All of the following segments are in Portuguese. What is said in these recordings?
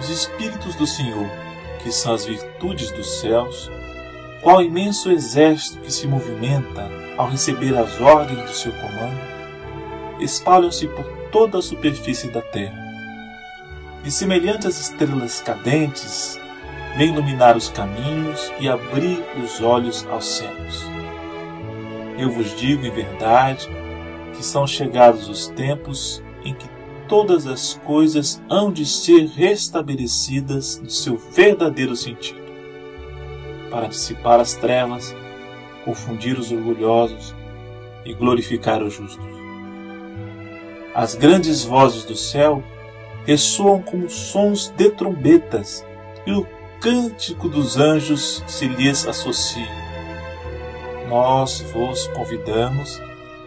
Os Espíritos do Senhor, que são as virtudes dos céus, qual imenso exército que se movimenta ao receber as ordens do seu comando, espalham-se por toda a superfície da terra. E semelhante às estrelas cadentes, vem iluminar os caminhos e abrir os olhos aos céus. Eu vos digo em verdade que são chegados os tempos em que todas as coisas hão de ser restabelecidas no seu verdadeiro sentido, para dissipar as trevas, confundir os orgulhosos e glorificar os justos. As grandes vozes do céu ressoam como sons de trombetas, e o cântico dos anjos se lhes associa. Nós vos convidamos,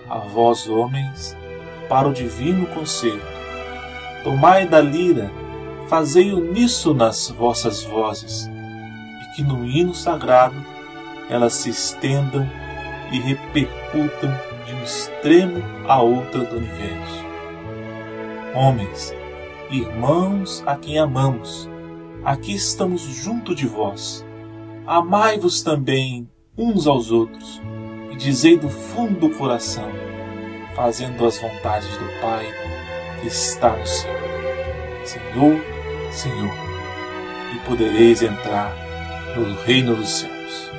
a vós homens, para o divino concerto. Tomai da lira, fazei uníssonas vossas vozes, e que no hino sagrado elas se estendam e repercutam de um extremo a outro do universo. Homens, irmãos a quem amamos, aqui estamos junto de vós. Amai-vos também uns aos outros, e dizei do fundo do coração, fazendo as vontades do Pai que está no céu. Senhor, Senhor, e podereis entrar no reino dos céus.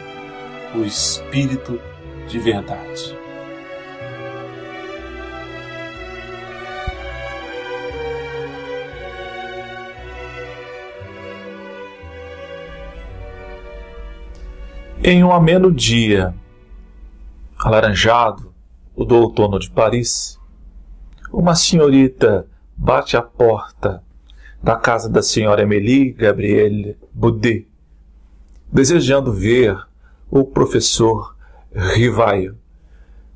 O Espírito de verdade. Em um ameno dia, alaranjado, o do outono de Paris, uma senhorita bate à porta da casa da senhora Amélie Gabrielle Baudet, desejando ver o professor Rivaio.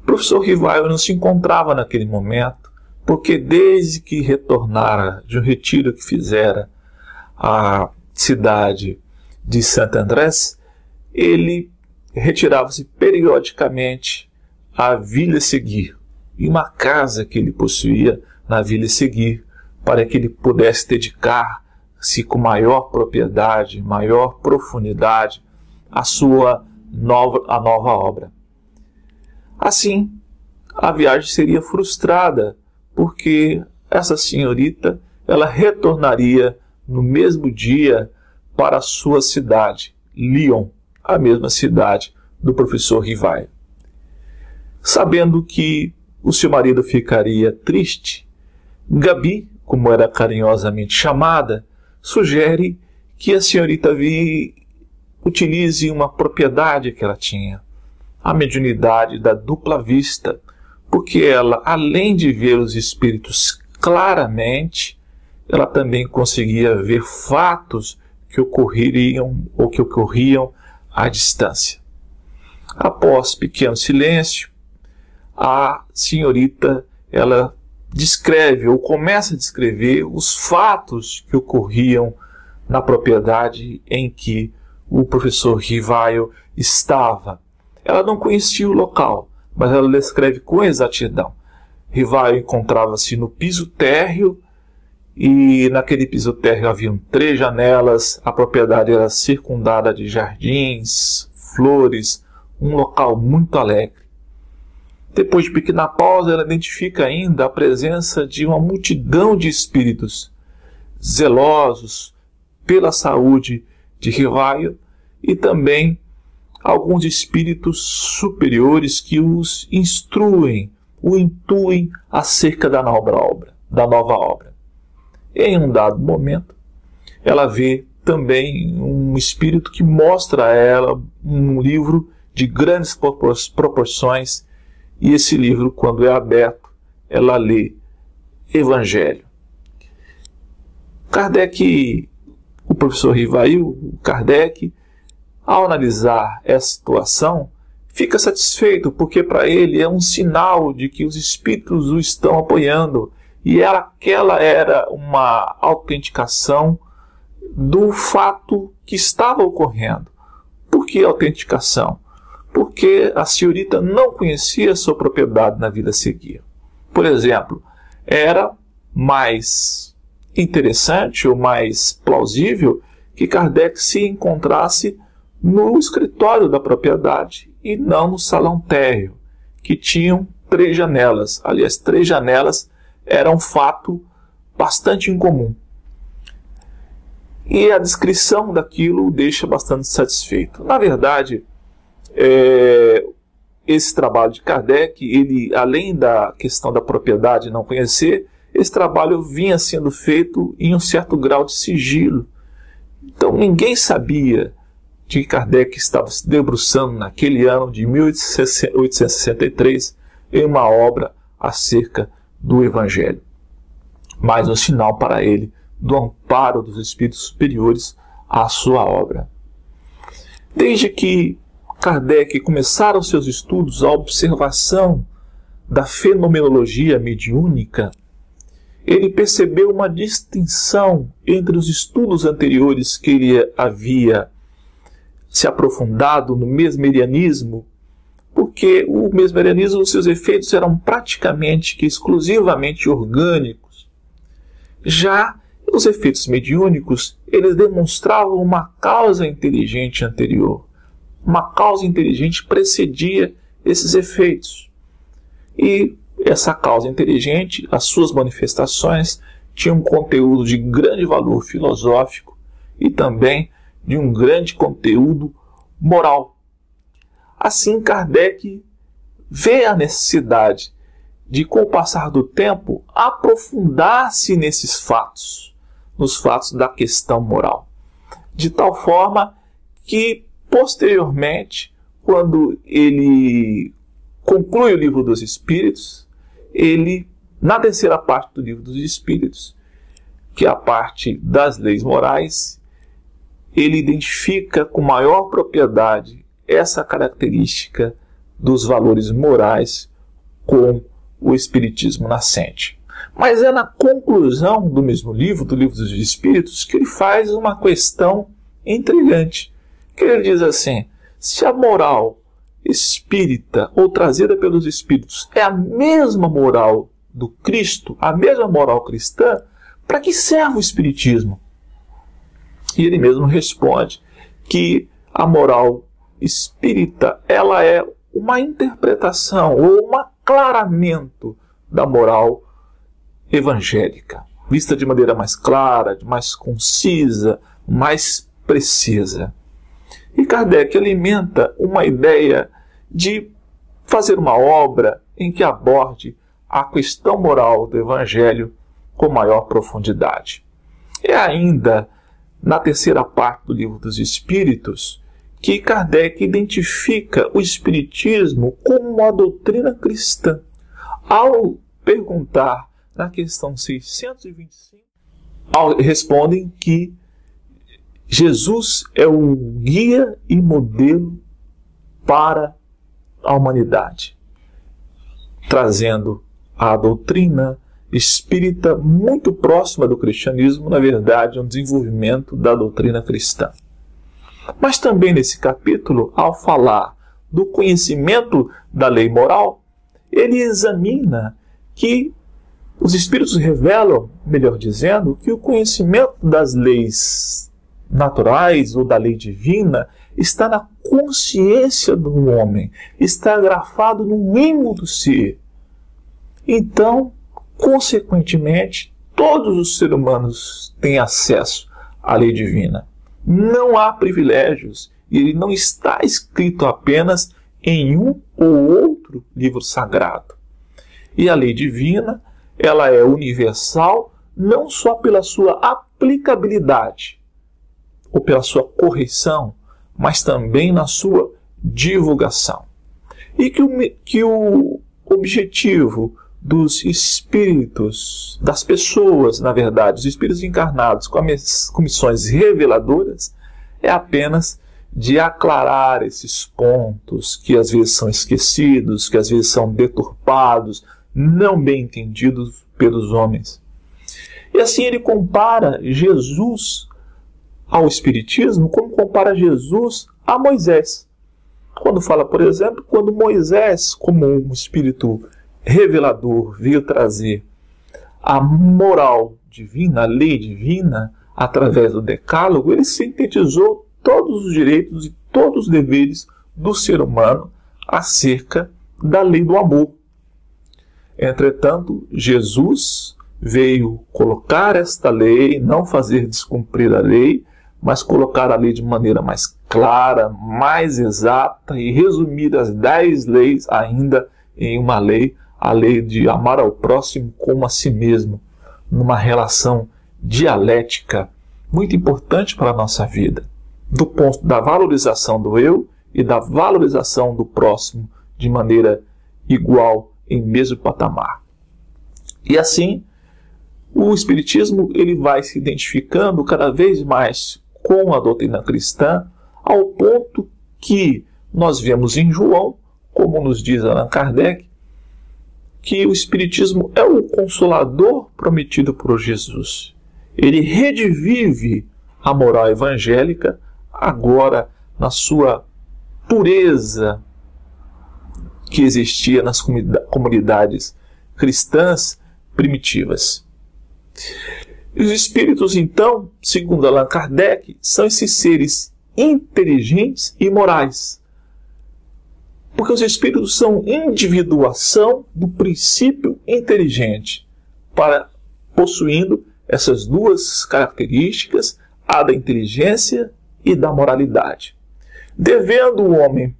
O professor Rivaio não se encontrava naquele momento, porque desde que retornara de um retiro que fizera à cidade de Saint-Andrés, ele retirava-se periodicamente à Villa Seguir, em uma casa que ele possuía na Villa Seguir, para que ele pudesse dedicar-se com maior propriedade, maior profundidade à sua nova obra. Assim, a viagem seria frustrada, porque essa senhorita ela retornaria no mesmo dia para a sua cidade, Lyon, a mesma cidade do professor Rivaio. Sabendo que o seu marido ficaria triste, Gabi, como era carinhosamente chamada, sugere que a senhorita Vi utilize uma propriedade que ela tinha, a mediunidade da dupla vista, porque ela, além de ver os espíritos claramente, ela também conseguia ver fatos que ocorreriam ou que ocorriam à distância. Após pequeno silêncio, a senhorita ela descreve ou começa a descrever os fatos que ocorriam na propriedade em que o professor Rivaio estava. Ela não conhecia o local, mas ela descreve com exatidão. Rivaio encontrava-se no piso térreo, e naquele piso térreo haviam 3 janelas, a propriedade era circundada de jardins, flores, um local muito alegre. Depois de pequena pausa, ela identifica ainda a presença de uma multidão de espíritos zelosos pela saúde de Rivaio e também alguns espíritos superiores que os instruem, o intuem acerca da nova obra. Em um dado momento, ela vê também um espírito que mostra a ela um livro de grandes proporções, e esse livro, quando é aberto, ela lê Evangelho. O professor Rivaio, Kardec, ao analisar essa situação, fica satisfeito, porque para ele é um sinal de que os espíritos o estão apoiando, e aquela era uma autenticação do fato que estava ocorrendo. Por que autenticação? Porque a senhorita não conhecia a sua propriedade na vida a seguir. Por exemplo, era mais interessante ou mais plausível que Kardec se encontrasse no escritório da propriedade e não no salão térreo, que tinham 3 janelas. Aliás, 3 janelas era um fato bastante incomum. E a descrição daquilo o deixa bastante satisfeito. Na verdade, esse trabalho de Kardec, ele, além da questão da propriedade não conhecer, esse trabalho vinha sendo feito em um certo grau de sigilo. Então ninguém sabia de que Kardec estava se debruçando naquele ano de 1863 em uma obra acerca do Evangelho. Mas um sinal para ele do amparo dos espíritos superiores à sua obra. Desde que Kardec começaram seus estudos, a observação da fenomenologia mediúnica, ele percebeu uma distinção entre os estudos anteriores que ele havia se aprofundado no mesmerianismo, porque o mesmerianismo, os seus efeitos eram praticamente que exclusivamente orgânicos. Já os efeitos mediúnicos, eles demonstravam uma causa inteligente anterior. Uma causa inteligente precedia esses efeitos. E essa causa inteligente, as suas manifestações, tinham um conteúdo de grande valor filosófico e também de um grande conteúdo moral. Assim, Kardec vê a necessidade de, com o passar do tempo, aprofundar-se nesses fatos, nos fatos da questão moral, de tal forma que, posteriormente, quando ele conclui o Livro dos Espíritos, ele, na terceira parte do Livro dos Espíritos, que é a parte das leis morais, ele identifica com maior propriedade essa característica dos valores morais com o Espiritismo nascente. Mas é na conclusão do mesmo livro, do Livro dos Espíritos, que ele faz uma questão intrigante. Que ele diz assim: se a moral espírita ou trazida pelos Espíritos é a mesma moral do Cristo, a mesma moral cristã, para que serve o Espiritismo? E ele mesmo responde que a moral espírita, ela é uma interpretação ou um aclaramento da moral evangélica, vista de maneira mais clara, mais concisa, mais precisa. E Kardec alimenta uma ideia de fazer uma obra em que aborde a questão moral do Evangelho com maior profundidade. É ainda na terceira parte do Livro dos Espíritos que Kardec identifica o Espiritismo como uma doutrina cristã. Ao perguntar na questão 625, respondem que Jesus é o guia e modelo para a humanidade, trazendo a doutrina espírita muito próxima do cristianismo, na verdade, um desenvolvimento da doutrina cristã. Mas também nesse capítulo, ao falar do conhecimento da lei moral, ele examina que os espíritos revelam, melhor dizendo, que o conhecimento das leis naturais ou da lei divina está na consciência do homem, está grafado no ímã do ser. Então, consequentemente, todos os seres humanos têm acesso à lei divina. Não há privilégios e ele não está escrito apenas em um ou outro livro sagrado. E a lei divina, ela é universal não só pela sua aplicabilidade ou pela sua correção, mas também na sua divulgação. E que o objetivo dos espíritos, das pessoas, na verdade, os espíritos encarnados com missões reveladoras, é apenas de aclarar esses pontos que às vezes são esquecidos, que às vezes são deturpados, não bem entendidos pelos homens. E assim ele compara Jesus ao Espiritismo como compara Jesus a Moisés. Quando fala, por exemplo, quando Moisés, como um espírito revelador, veio trazer a moral divina, a lei divina, através do Decálogo, ele sintetizou todos os direitos e todos os deveres do ser humano acerca da lei do amor. Entretanto, Jesus veio colocar esta lei, não fazer descumprir a lei, mas colocar a lei de maneira mais clara, mais exata e resumir as 10 leis ainda em uma lei, a lei de amar ao próximo como a si mesmo, numa relação dialética muito importante para a nossa vida, do ponto da valorização do eu e da valorização do próximo de maneira igual, em mesmo patamar. E assim, o Espiritismo ele vai se identificando cada vez mais com a doutrina cristã, ao ponto que nós vemos em João, como nos diz Allan Kardec, que o Espiritismo é o consolador prometido por Jesus. Ele redivive a moral evangélica, agora na sua pureza que existia nas comunidades cristãs primitivas. E os espíritos, então, segundo Allan Kardec, são esses seres inteligentes e morais. Porque os espíritos são individuação do princípio inteligente, possuindo essas duas características, a da inteligência e da moralidade. Devendo o homem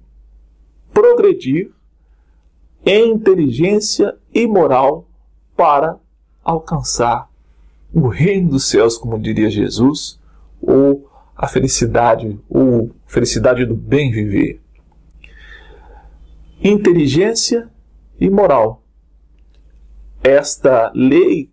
progredir em inteligência e moral para alcançar o reino dos céus, como diria Jesus, ou a felicidade do bem viver. Inteligência e moral. Esta lei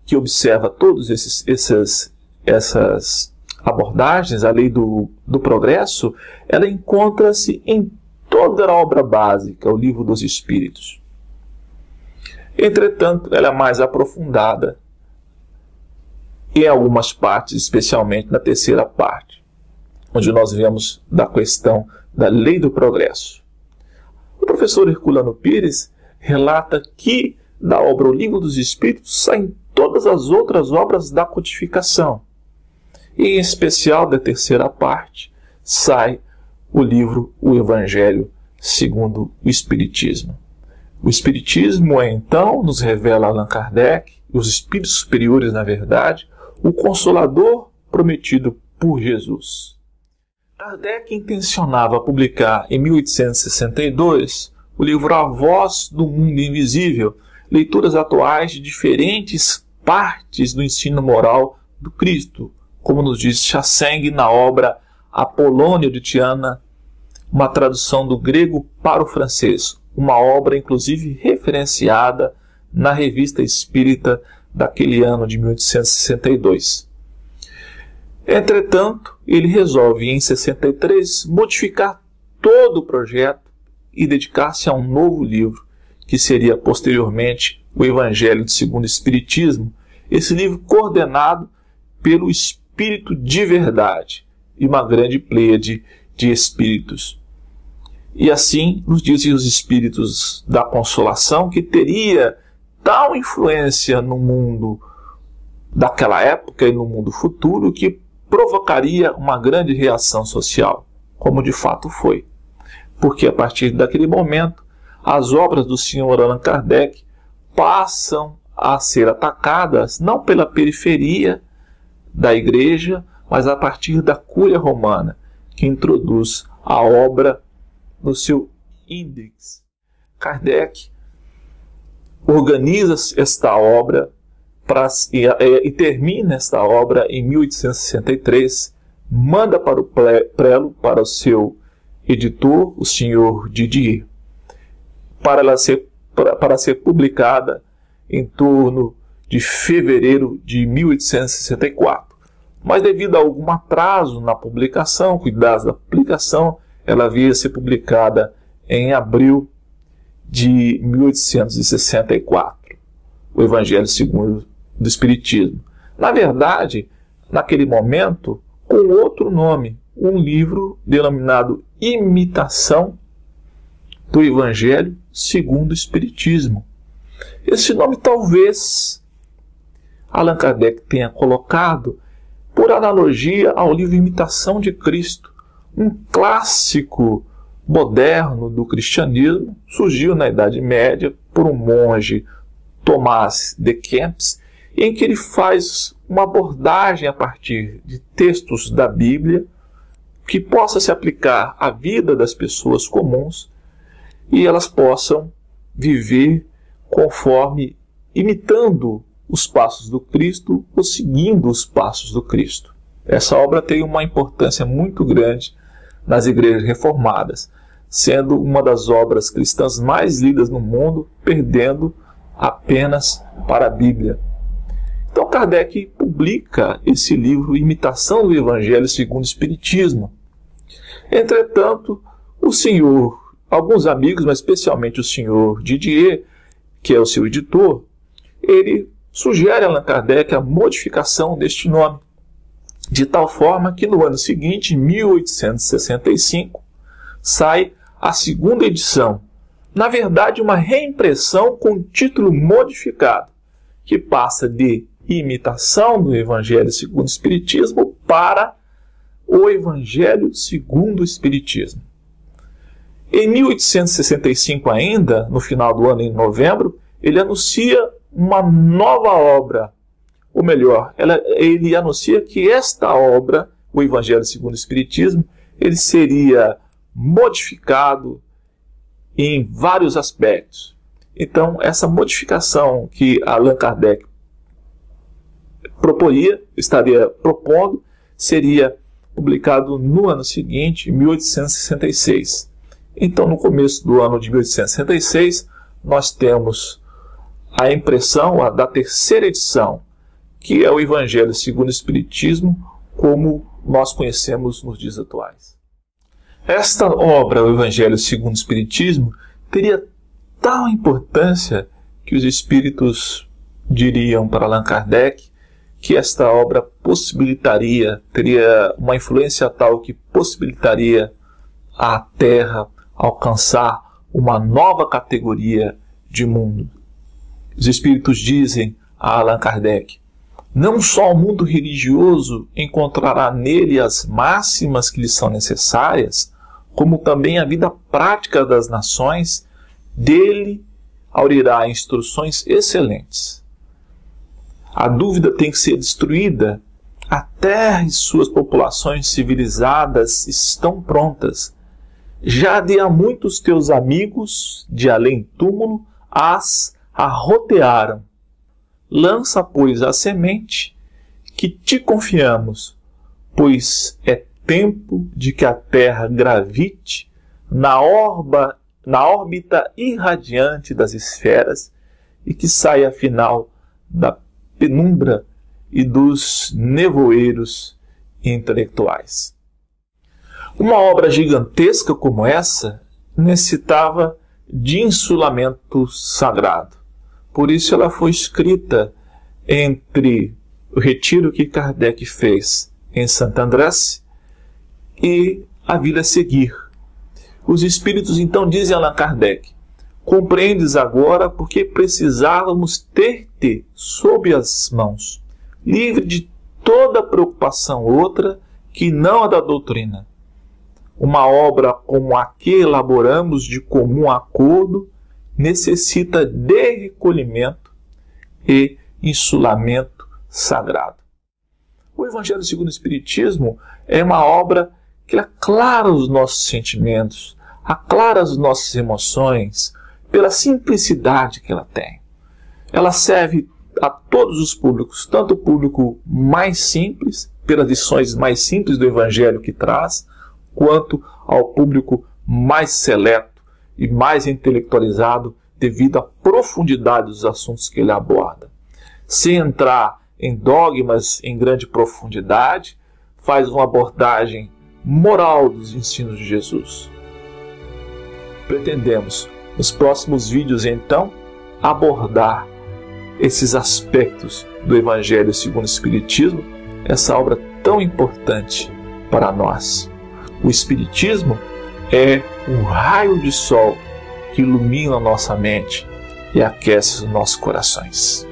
que observa todas essas abordagens, a lei do progresso, ela encontra-se em toda a obra básica, o Livro dos Espíritos. Entretanto, ela é mais aprofundada em algumas partes, especialmente na terceira parte, onde nós vemos da questão da lei do progresso. O professor Herculano Pires relata que da obra O Livro dos Espíritos saem todas as outras obras da codificação. E em especial da terceira parte sai o livro O Evangelho segundo o Espiritismo. O Espiritismo então nos revela Allan Kardec, os espíritos superiores na verdade, o Consolador prometido por Jesus. Kardec intencionava publicar em 1862 o livro A Voz do Mundo Invisível, leituras atuais de diferentes partes do ensino moral do Cristo, como nos diz Chasseng na obra Apolônio de Tiana, uma tradução do grego para o francês, uma obra inclusive referenciada na Revista Espírita daquele ano de 1862. Entretanto, ele resolve em 63 modificar todo o projeto e dedicar-se a um novo livro, que seria posteriormente o Evangelho segundo o Espiritismo, esse livro coordenado pelo Espírito de Verdade e uma grande pleiade de espíritos. E assim nos dizem os espíritos da Consolação que teria tal influência no mundo daquela época e no mundo futuro que provocaria uma grande reação social, como de fato foi. Porque a partir daquele momento, as obras do Sr. Allan Kardec passam a ser atacadas não pela periferia da igreja, mas a partir da Cúria Romana, que introduz a obra no seu índex. Kardec organiza esta obra e termina esta obra em 1863, manda para o prelo, para o seu editor, o Sr. Didier, para ser publicada em torno de fevereiro de 1864. Mas devido a algum atraso na publicação, cuidados da publicação, ela havia sido publicada em abril de 1864, o Evangelho segundo o Espiritismo. Na verdade, naquele momento, com outro nome, um livro denominado Imitação do Evangelho segundo o Espiritismo. Esse nome talvez Allan Kardec tenha colocado por analogia ao livro Imitação de Cristo, um clássico moderno do cristianismo, surgiu na Idade Média por um monge, Tomás de Kempis, em que ele faz uma abordagem a partir de textos da Bíblia que possa se aplicar à vida das pessoas comuns e elas possam viver conforme, imitando os passos do Cristo ou seguindo os passos do Cristo. Essa obra tem uma importância muito grande nas igrejas reformadas, sendo uma das obras cristãs mais lidas no mundo, perdendo apenas para a Bíblia. Então Kardec publica esse livro, Imitação do Evangelho segundo o Espiritismo. Entretanto, alguns amigos, mas especialmente o senhor Didier, que é o seu editor, ele sugere a Allan Kardec a modificação deste nome, de tal forma que no ano seguinte, em 1865, sai a segunda edição, na verdade uma reimpressão com título modificado, que passa de Imitação do Evangelho segundo o Espiritismo para o Evangelho segundo o Espiritismo. Em 1865 ainda, no final do ano, em novembro, ele anuncia uma nova obra, ou melhor, ele anuncia que esta obra, o Evangelho segundo o Espiritismo, ele seria modificado em vários aspectos. Então, essa modificação que Allan Kardec estaria propondo, seria publicado no ano seguinte, em 1866. Então, no começo do ano de 1866, nós temos a impressão da terceira edição, que é o Evangelho segundo o Espiritismo, como nós conhecemos nos dias atuais. Esta obra, o Evangelho segundo o Espiritismo, teria tal importância que os espíritos diriam para Allan Kardec que esta obra teria uma influência tal que possibilitaria a Terra alcançar uma nova categoria de mundo. Os espíritos dizem a Allan Kardec: não só o mundo religioso encontrará nele as máximas que lhe são necessárias, como também a vida prática das nações dele aurirá instruções excelentes. A dúvida tem que ser destruída. A terra e suas populações civilizadas estão prontas. Já de há muitos teus amigos, de além-túmulo, as arrotearam. Lança, pois, a semente que te confiamos, pois é tempo de que a terra gravite na órbita irradiante das esferas e que saia afinal da penumbra e dos nevoeiros intelectuais. Uma obra gigantesca como essa necessitava de insulamento sagrado. Por isso ela foi escrita entre o retiro que Kardec fez em Santo Andrés e a Vila Seguir. Os espíritos então dizem a Allan Kardec: compreendes agora porque precisávamos ter-te sob as mãos, livre de toda preocupação outra que não a da doutrina. Uma obra como a que elaboramos de comum acordo necessita de recolhimento e insulamento sagrado. O Evangelho segundo o Espiritismo é uma obra que aclara os nossos sentimentos, aclara as nossas emoções, pela simplicidade que ela tem. Ela serve a todos os públicos, tanto o público mais simples, pelas lições mais simples do Evangelho que traz, quanto ao público mais seleto e mais intelectualizado devido à profundidade dos assuntos que ele aborda. Sem entrar em dogmas em grande profundidade, faz uma abordagem moral dos ensinos de Jesus. Pretendemos, nos próximos vídeos, então, abordar esses aspectos do Evangelho segundo o Espiritismo, essa obra tão importante para nós. O Espiritismo é um raio de sol que ilumina a nossa mente e aquece os nossos corações.